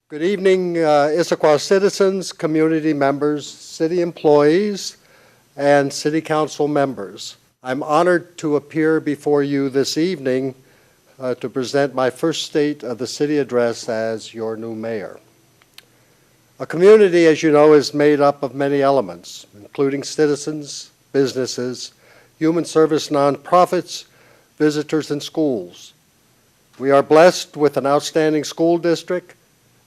Good evening, Issaquah citizens, community members, city employees, and city council members. I'm honored to appear before you this evening to present my first State of the City address as your new mayor. A community, as you know, is made up of many elements, including citizens, businesses, human service nonprofits, visitors, and schools. We are blessed with an outstanding school district,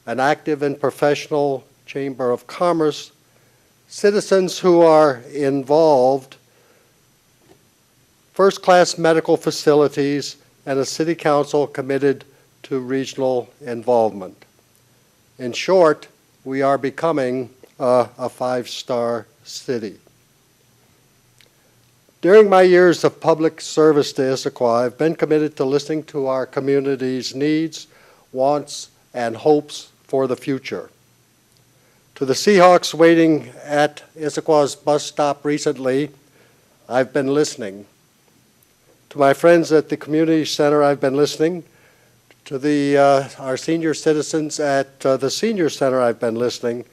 an active and professional Chamber of Commerce, citizens who are involved, first-class medical facilities, and a city council committed to regional involvement. In short, we are becoming a five-star city. During my years of public service to Issaquah, I've been committed to listening to our community's needs, wants, and hopes for the future. To the Seahawks waiting at Issaquah's bus stop recently, I've been listening. To my friends at the community center, I've been listening. To our senior citizens at the senior center, I've been listening.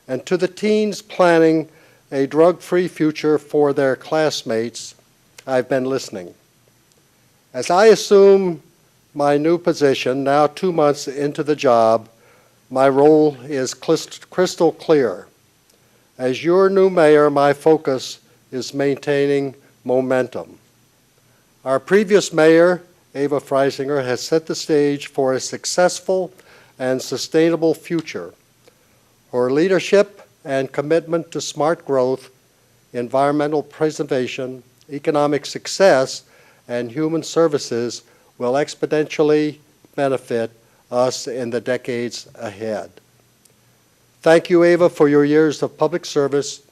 And to the teens planning a drug-free future for their classmates, I've been listening. As I assume my new position, now 2 months into the job, my role is crystal clear. As your new mayor, my focus is maintaining momentum. Our previous mayor, Eva Freisinger, has set the stage for a successful and sustainable future. Her leadership and commitment to smart growth, environmental preservation, economic success, and human services will exponentially benefit us in the decades ahead. Thank you, Eva, for your years of public service,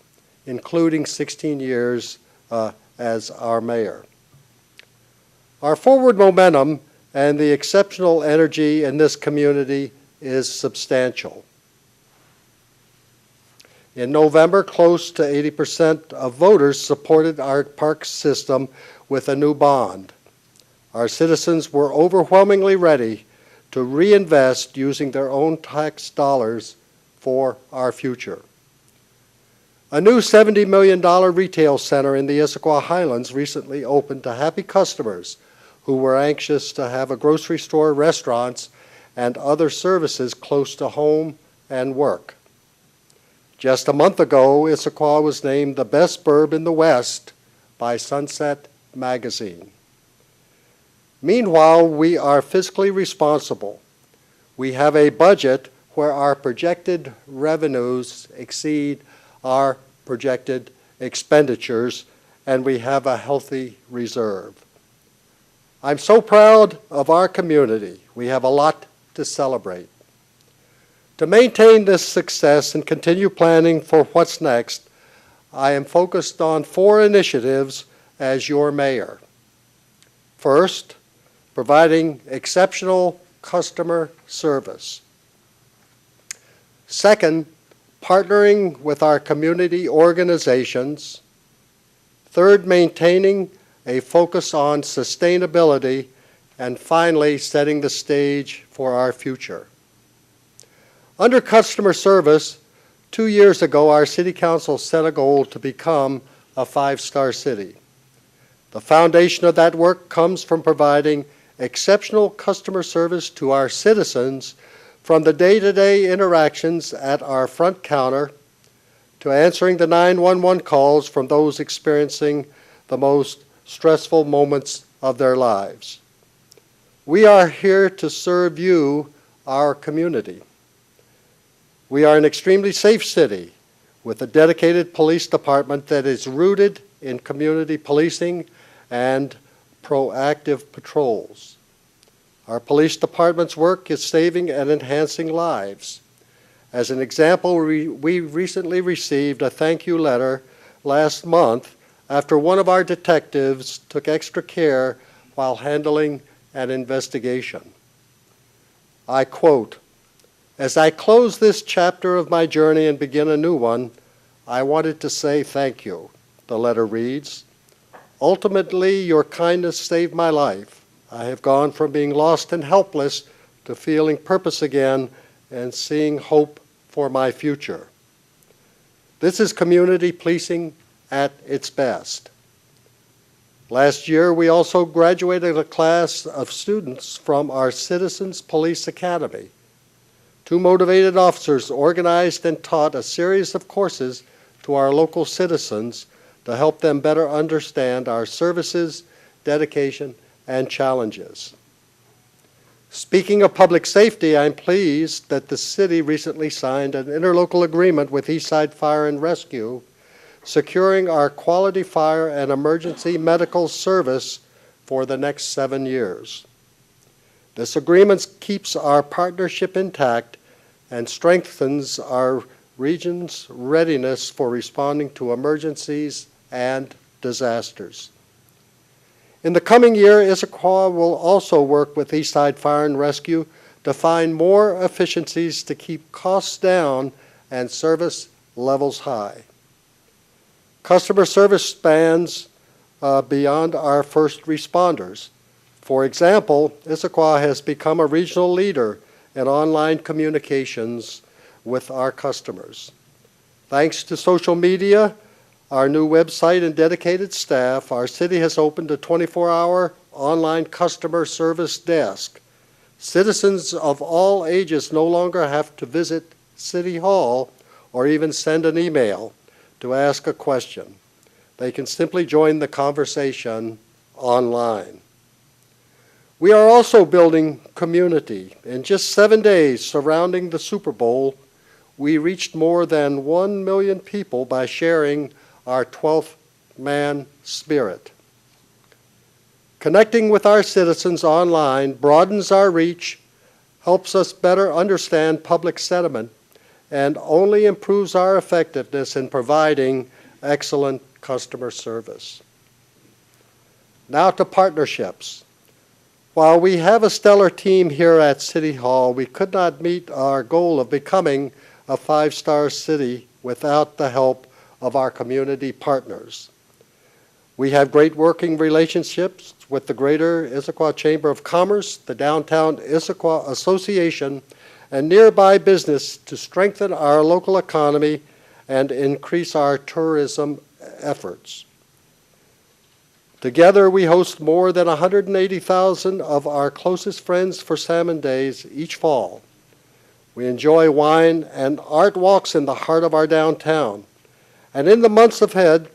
including 16 years as our mayor. Our forward momentum and the exceptional energy in this community is substantial. In November, close to 80% of voters supported our park system with a new bond. Our citizens were overwhelmingly ready to reinvest using their own tax dollars for our future. A new $70 million retail center in the Issaquah Highlands recently opened to happy customers who were anxious to have a grocery store, restaurants, and other services close to home and work. Just a month ago, Issaquah was named the best burb in the West by Sunset Magazine. Meanwhile, we are fiscally responsible. We have a budget where our projected revenues exceed our projected expenditures, and we have a healthy reserve. I'm so proud of our community. We have a lot to celebrate. To maintain this success and continue planning for what's next, I am focused on 4 initiatives as your mayor. First, providing exceptional customer service. Second, partnering with our community organizations. Third, maintaining a focus on sustainability. And finally, setting the stage for our future. Under customer service, 2 years ago, our City Council set a goal to become a 5-star city. The foundation of that work comes from providing exceptional customer service to our citizens, from the day-to-day interactions at our front counter to answering the 911 calls from those experiencing the most stressful moments of their lives. We are here to serve you, our community. We are an extremely safe city with a dedicated police department that is rooted in community policing and proactive patrols. Our police department's work is saving and enhancing lives. As an example, we recently received a thank you letter last month after one of our detectives took extra care while handling an investigation. I quote, "As I close this chapter of my journey and begin a new one, I wanted to say thank you," the letter reads. "Ultimately, your kindness saved my life. I have gone from being lost and helpless to feeling purpose again and seeing hope for my future. This is community policing at its best. Last year, we also graduated a class of students from our Citizens Police Academy. 2 motivated officers organized and taught a series of courses to our local citizens to help them better understand our services, dedication, and challenges. Speaking of public safety, I'm pleased that the city recently signed an interlocal agreement with Eastside Fire and Rescue, securing our quality fire and emergency medical service for the next 7 years. This agreement keeps our partnership intact and strengthens our region's readiness for responding to emergencies and disasters. In the coming year, Issaquah will also work with Eastside Fire and Rescue to find more efficiencies to keep costs down and service levels high. Customer service spans beyond our first responders. For example, Issaquah has become a regional leader in online communications with our customers. Thanks to social media, our new website and dedicated staff, our city has opened a 24-hour online customer service desk. Citizens of all ages no longer have to visit City Hall or even send an email to ask a question. They can simply join the conversation online. We are also building community. In just 7 days surrounding the Super Bowl, we reached more than 1 million people by sharing our 12th man spirit. Connecting with our citizens online broadens our reach, helps us better understand public sentiment, and only improves our effectiveness in providing excellent customer service. Now to partnerships. While we have a stellar team here at City Hall, we could not meet our goal of becoming a 5-star city without the help of our community partners. We have great working relationships with the Greater Issaquah Chamber of Commerce, the Downtown Issaquah Association, and nearby business to strengthen our local economy and increase our tourism efforts. Together, we host more than 180,000 of our closest friends for Salmon Days each fall. We enjoy wine and art walks in the heart of our downtown. And in the months ahead,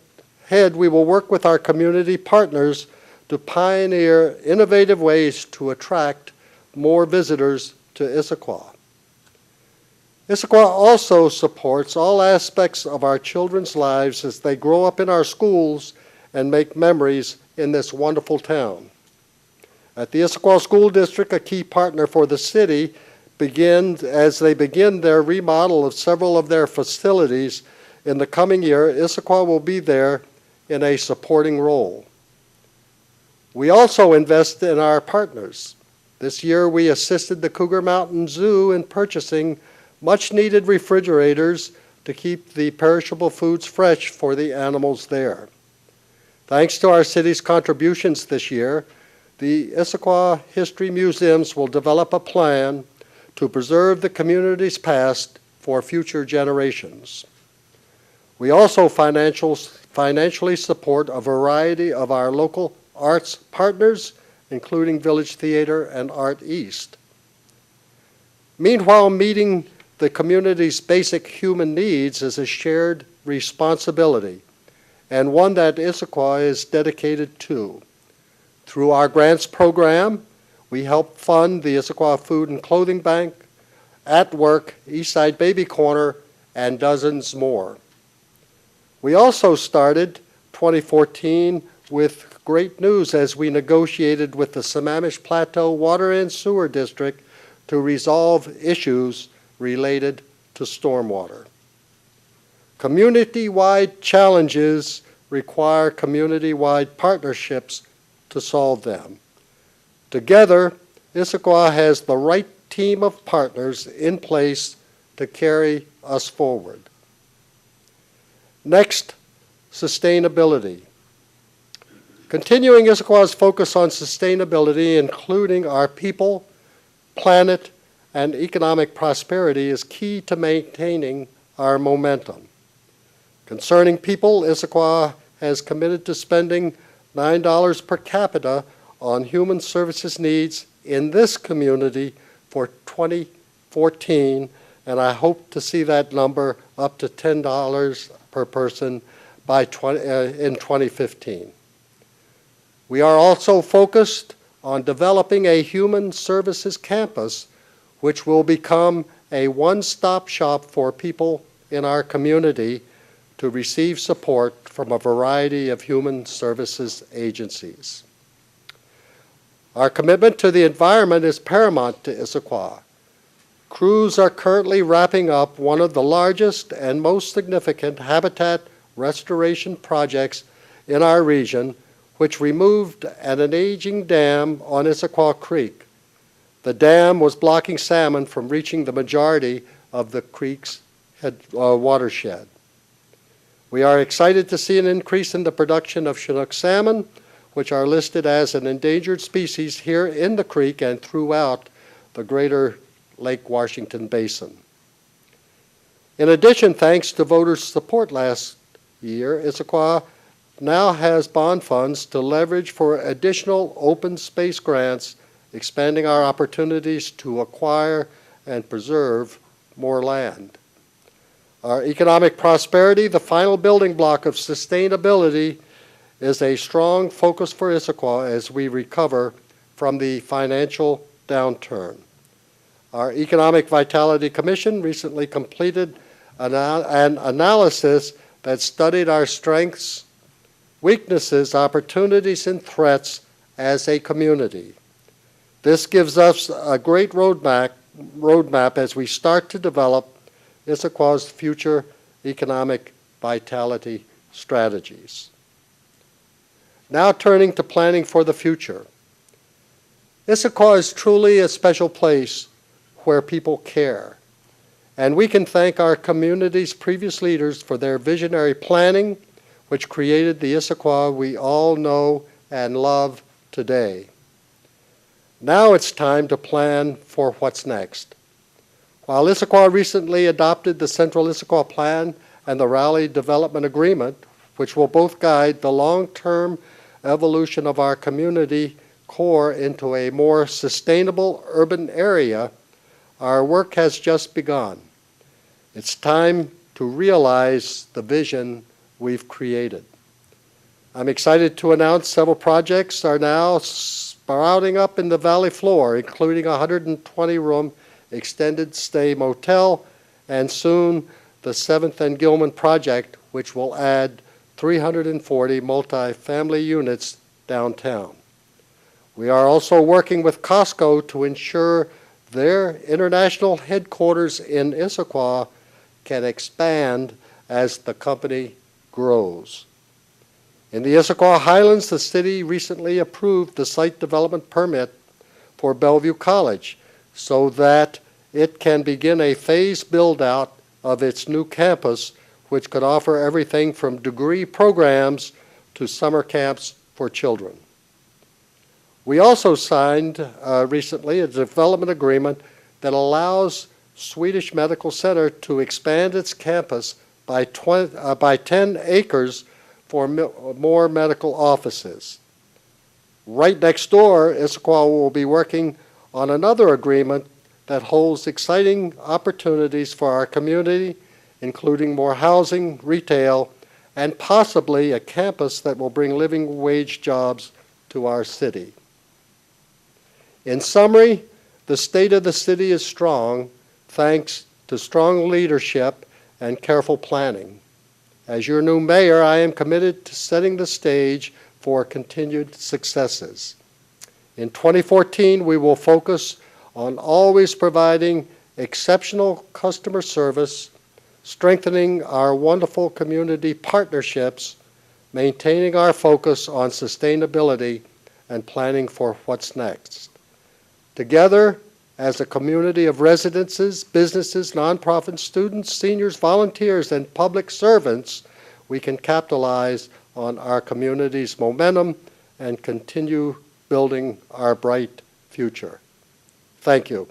we will work with our community partners to pioneer innovative ways to attract more visitors to Issaquah. Issaquah also supports all aspects of our children's lives as they grow up in our schools and make memories in this wonderful town. At the Issaquah School District, a key partner for the city, as they begin their remodel of several of their facilities in the coming year, Issaquah will be there in a supporting role. We also invest in our partners. This year we assisted the Cougar Mountain Zoo in purchasing much-needed refrigerators to keep the perishable foods fresh for the animals there. Thanks to our city's contributions this year, the Issaquah History Museums will develop a plan to preserve the community's past for future generations. We also financially support a variety of our local arts partners, including Village Theater and Art East. Meanwhile, meeting the community's basic human needs is a shared responsibility, and one that Issaquah is dedicated to. Through our grants program, we help fund the Issaquah Food and Clothing Bank, At Work, Eastside Baby Corner, and dozens more. We also started 2014 with great news as we negotiated with the Sammamish Plateau Water and Sewer District to resolve issues related to stormwater. Community-wide challenges require community-wide partnerships to solve them. Together, Issaquah has the right team of partners in place to carry us forward. Next, sustainability. Continuing Issaquah's focus on sustainability, including our people, planet, and economic prosperity is key to maintaining our momentum. Concerning people, Issaquah has committed to spending $9 per capita on human services needs in this community for 2014, and I hope to see that number up to $10 per person by in 2015. We are also focused on developing a human services campus which will become a one-stop shop for people in our community to receive support from a variety of human services agencies. Our commitment to the environment is paramount to Issaquah. Crews are currently wrapping up one of the largest and most significant habitat restoration projects in our region, which removed an aging dam on Issaquah Creek. The dam was blocking salmon from reaching the majority of the creek's watershed. We are excited to see an increase in the production of Chinook salmon, which are listed as an endangered species here in the creek and throughout the greater Lake Washington Basin. In addition, thanks to voters' support last year, Issaquah now has bond funds to leverage for additional open space grants, expanding our opportunities to acquire and preserve more land. Our economic prosperity, the final building block of sustainability, is a strong focus for Issaquah as we recover from the financial downturn. Our Economic Vitality Commission recently completed an analysis that studied our strengths, weaknesses, opportunities, and threats as a community. This gives us a great roadmap as we start to develop Issaquah's future economic vitality strategies. Now turning to planning for the future. Issaquah is truly a special place where people care, and we can thank our community's previous leaders for their visionary planning, which created the Issaquah we all know and love today. Now it's time to plan for what's next. While Issaquah recently adopted the Central Issaquah Plan and the Raleigh Development Agreement, which will both guide the long-term evolution of our community core into a more sustainable urban area, our work has just begun. It's time to realize the vision we've created. I'm excited to announce several projects are now sprouting up in the valley floor, including a 120-room extended stay motel, and soon the 7th and Gilman project, which will add 340 multi-family units downtown. We are also working with Costco to ensure their international headquarters in Issaquah can expand as the company grows. In the Issaquah Highlands, the city recently approved the site development permit for Bellevue College so that it can begin a phased build-out of its new campus, which could offer everything from degree programs to summer camps for children. We also signed recently a development agreement that allows Swedish Medical Center to expand its campus by 10 acres for more medical offices. Right next door, Issaquah will be working on another agreement that holds exciting opportunities for our community, including more housing, retail, and possibly a campus that will bring living wage jobs to our city. In summary, the state of the city is strong thanks to strong leadership and careful planning. As your new mayor, I am committed to setting the stage for continued successes. In 2014, we will focus on always providing exceptional customer service, strengthening our wonderful community partnerships, maintaining our focus on sustainability, and planning for what's next. Together, as a community of residences, businesses, nonprofits, students, seniors, volunteers, and public servants, we can capitalize on our community's momentum and continue building our bright future. Thank you.